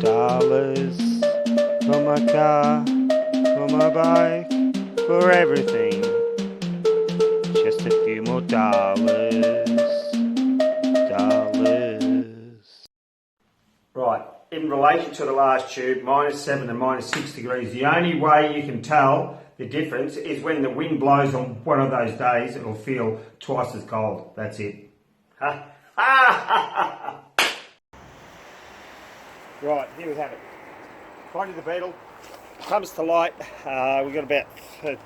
dollars for my car, for my bike, for everything. Just a few more dollars. Right, in relation to the last tube, -7 and -6 degrees, the only way you can tell the difference is when the wind blows on one of those days, it'll feel twice as cold. That's it. Right, here we have it. Pointing the Beetle, comes to light. We've got about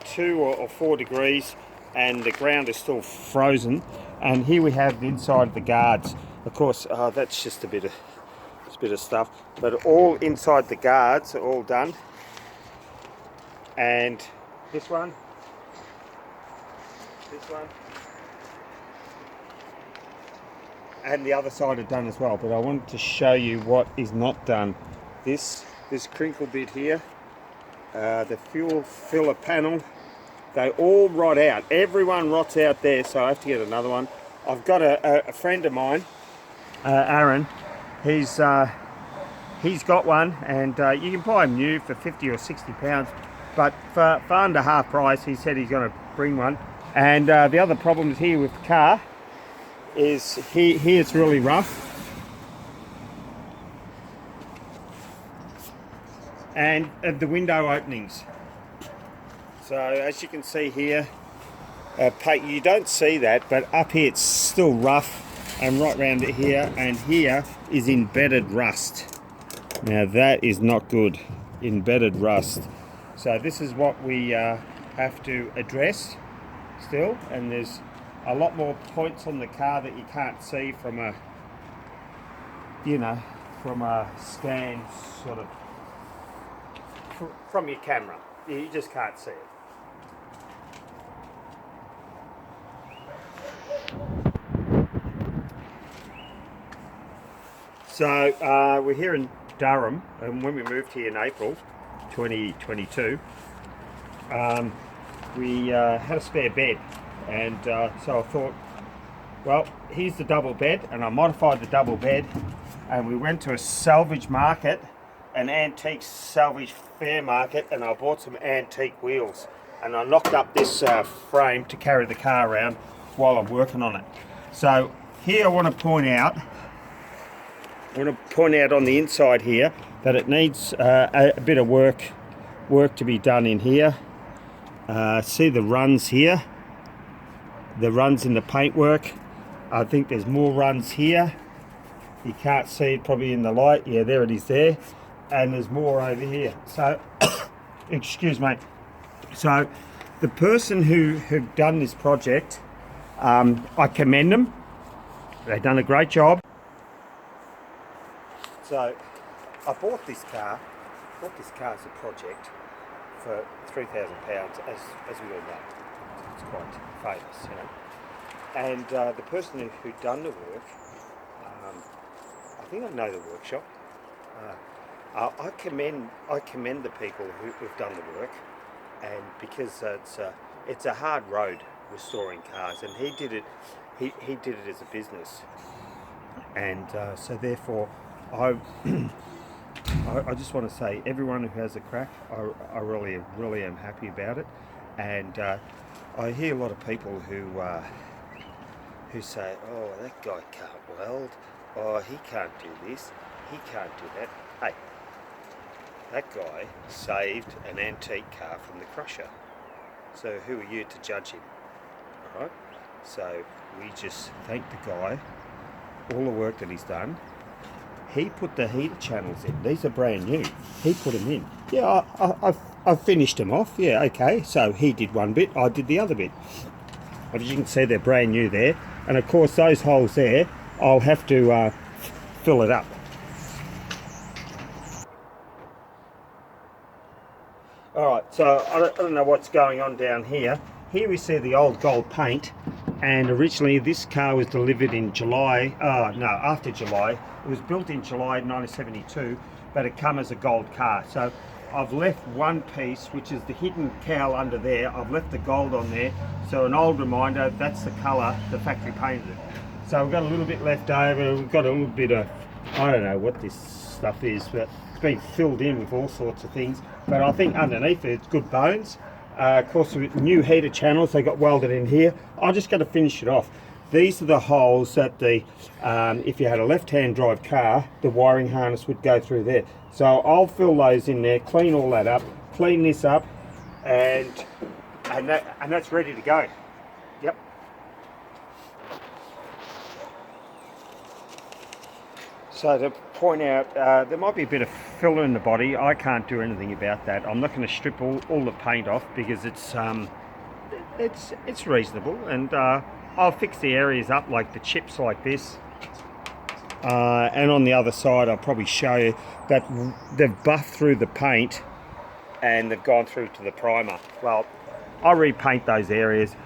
2 or 4 degrees and the ground is still frozen. And here we have the inside of the guards. Of course, that's just a bit of stuff, but all inside the guards are all done. And this one, and the other side are done as well, but I wanted to show you what is not done. This crinkle bit here, the fuel filler panel, they all rot out. Everyone rots out there, so I have to get another one. I've got a friend of mine, Aaron, he's got one, and you can buy them new for 50 or 60 pounds, but for under half price, he said he's going to bring one. And the other problems here with the car is here it's really rough, and the window openings. So as you can see here, you don't see that, but up here it's still rough, and right round here, and here is embedded rust. Now that is not good, embedded rust. So this is what we have to address still, and there's a lot more points on the car that you can't see from a, from a scan sort of, from your camera. You just can't see it. So we're here in Durham, and when we moved here in April 2022, we had a spare bed, and so I thought, well, here's the double bed, and I modified the double bed, and we went to a salvage market, an antique salvage fair market, and I bought some antique wheels, and I knocked up this frame to carry the car around while I'm working on it. So here I want to point out on the inside here that it needs a bit of work to be done in here. See the runs here, the runs in the paintwork. I think there's more runs here. You can't see it probably in the light. Yeah, there it is there. And there's more over here. So, excuse me. So, the person who done this project, I commend them. They've done a great job. So, I bought this car as a project for £3,000, as we all know. It's quite famous, you know. And the person who done the work, I think I know the workshop. I commend the people who've done the work, and because it's a hard road restoring cars, and he did it as a business, and so therefore I just want to say, everyone who has a crack, I really am happy about it. And I hear a lot of people who say, oh, that guy can't weld, oh, he can't do this, he can't do that. Hey, that guy saved an antique car from the crusher, so who are you to judge him? Alright, so we just thank the guy, all the work that he's done. He put the heater channels in. These are brand new. He put them in. Yeah, I've finished them off. Yeah, okay. So he did one bit, I did the other bit. As you can see, they're brand new there. And of course, those holes there, I'll have to fill it up. Alright, so I don't know what's going on down here. Here we see the old gold paint. And originally this car was delivered in after July. It was built in July 1972, but it came as a gold car. So I've left one piece, which is the hidden cowl under there. I've left the gold on there. So an old reminder, that's the colour the factory painted it. So we've got a little bit left over. We've got a little bit of, I don't know what this stuff is, but it's been filled in with all sorts of things. But I think underneath it's good bones. Of course, with new heater channels, they got welded in here. I'm just going to finish it off. These are the holes that the, if you had a left-hand drive car, the wiring harness would go through there. So I'll fill those in there, clean all that up, clean this up, and that's ready to go. Yep. So to point out, there might be a bit of filler in the body. I can't do anything about that. I'm not going to strip all the paint off because it's reasonable, and I'll fix the areas up like the chips like this. And on the other side, I'll probably show you that they've buffed through the paint and they've gone through to the primer. Well, I'll repaint those areas.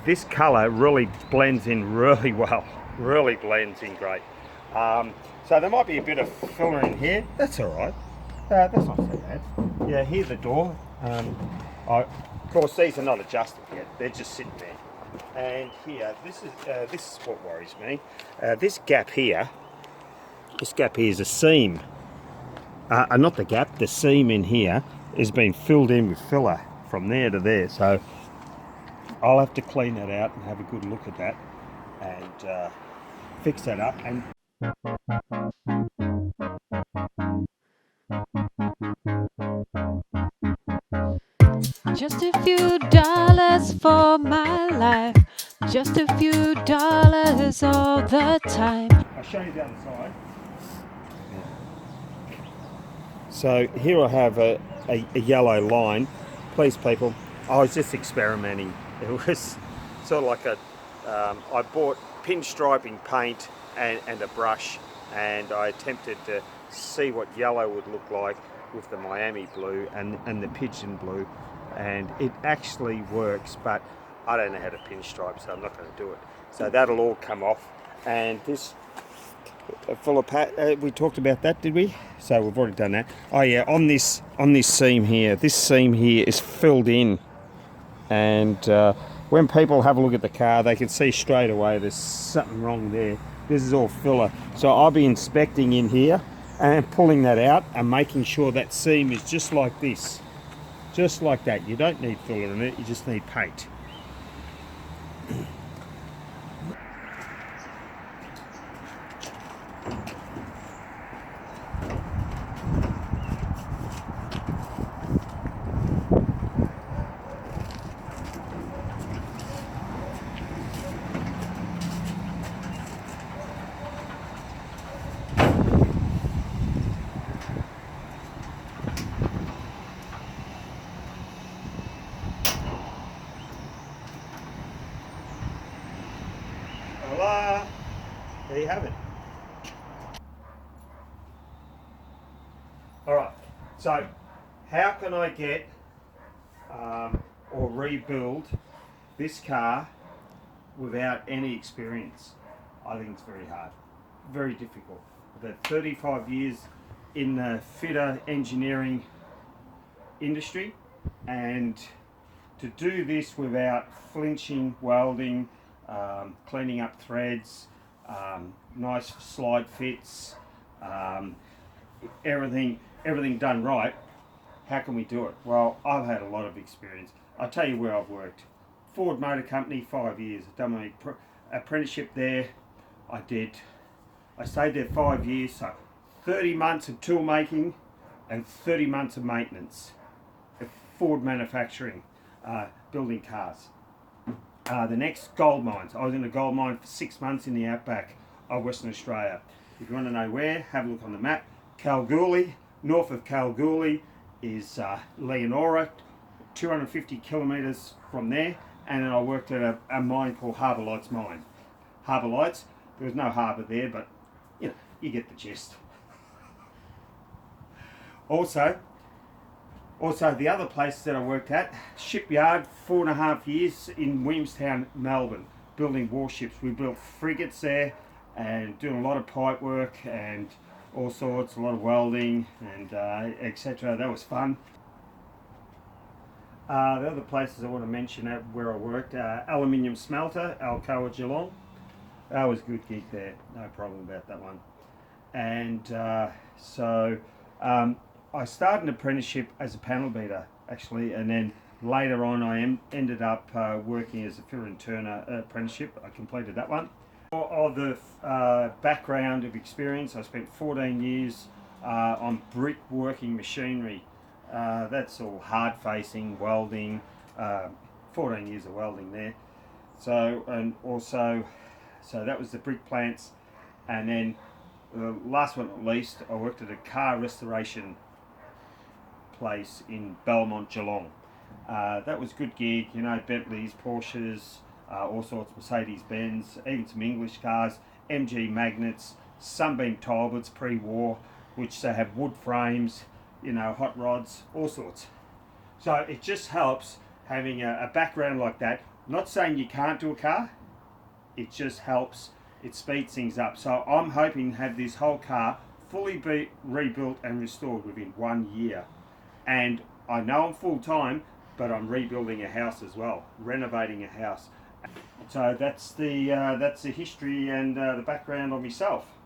This colour really blends in really well. Really blends in great. So there might be a bit of filler in here. That's all right. That's not so bad. Yeah, here's the door. Of course, these are not adjusted yet. They're just sitting there. And here, this is what worries me. This gap here is a seam. Not the gap. The seam in here has been filled in with filler from there to there. So I'll have to clean that out and have a good look at that and fix that up. And just a few dollars for my life, just a few dollars all the time. I'll show you the other side. So here I have a yellow line. Please people, I was just experimenting. It was sort of like I bought pinstriping paint and a brush, and I attempted to see what yellow would look like with the Miami blue and the pigeon blue, and it actually works, but I don't know how to pinstripe, so I'm not going to do it. So that'll all come off, and this full of we talked about that, did we? So we've already done that. Oh yeah, on this seam here, this seam here is filled in, and when people have a look at the car, they can see straight away there's something wrong there. This is all filler. So I'll be inspecting in here and pulling that out and making sure that seam is just like this. Just like that. You don't need filler in it, you just need paint. Voila! There you have it. Alright, so how can I get or rebuild this car without any experience? I think it's very hard, very difficult. I've had 35 years in the fitter engineering industry, and to do this without flinching, welding, cleaning up threads, nice slide fits, everything done right, how can we do it? Well, I've had a lot of experience. I'll tell you where I've worked. Ford Motor Company, 5 years. I've done my apprenticeship there. I stayed there 5 years, so 30 months of tool making and 30 months of maintenance at Ford manufacturing, building cars. The next, gold mines. I was in a gold mine for 6 months in the outback of Western Australia. If you want to know where, have a look on the map. Kalgoorlie, north of Kalgoorlie is Leonora, 250 kilometres from there, and then I worked at a mine called Harbour Lights Mine. Harbour Lights, there was no harbour there, but you know, you get the gist. Also the other places that I worked at, shipyard, 4.5 years in Williamstown, Melbourne, building warships. We built frigates there and doing a lot of pipe work and all sorts, a lot of welding and etc. That was fun. The other places I want to mention where I worked, aluminium smelter, Alcoa, Geelong. That was a good gig there, no problem about that one. and I started an apprenticeship as a panel beater actually, and then later on I ended up working as a fitter and turner apprenticeship. I completed that one. Of the background of experience, I spent 14 years on brick working machinery. That's all hard facing, welding, 14 years of welding there. So that was the brick plants, and then last but not least, I worked at a car restoration place in Belmont, Geelong. That was a good gig, you know, Bentleys, Porsches, all sorts, Mercedes-Benz, even some English cars, MG Magnets, Sunbeam Talbots pre-war, which they have wood frames, you know, hot rods, all sorts. So it just helps having a background like that. Not saying you can't do a car, it just helps, it speeds things up. So I'm hoping to have this whole car fully rebuilt and restored within 1 year. And I know I'm full time, but I'm rebuilding a house as well, renovating a house. So that's the history and the background on myself.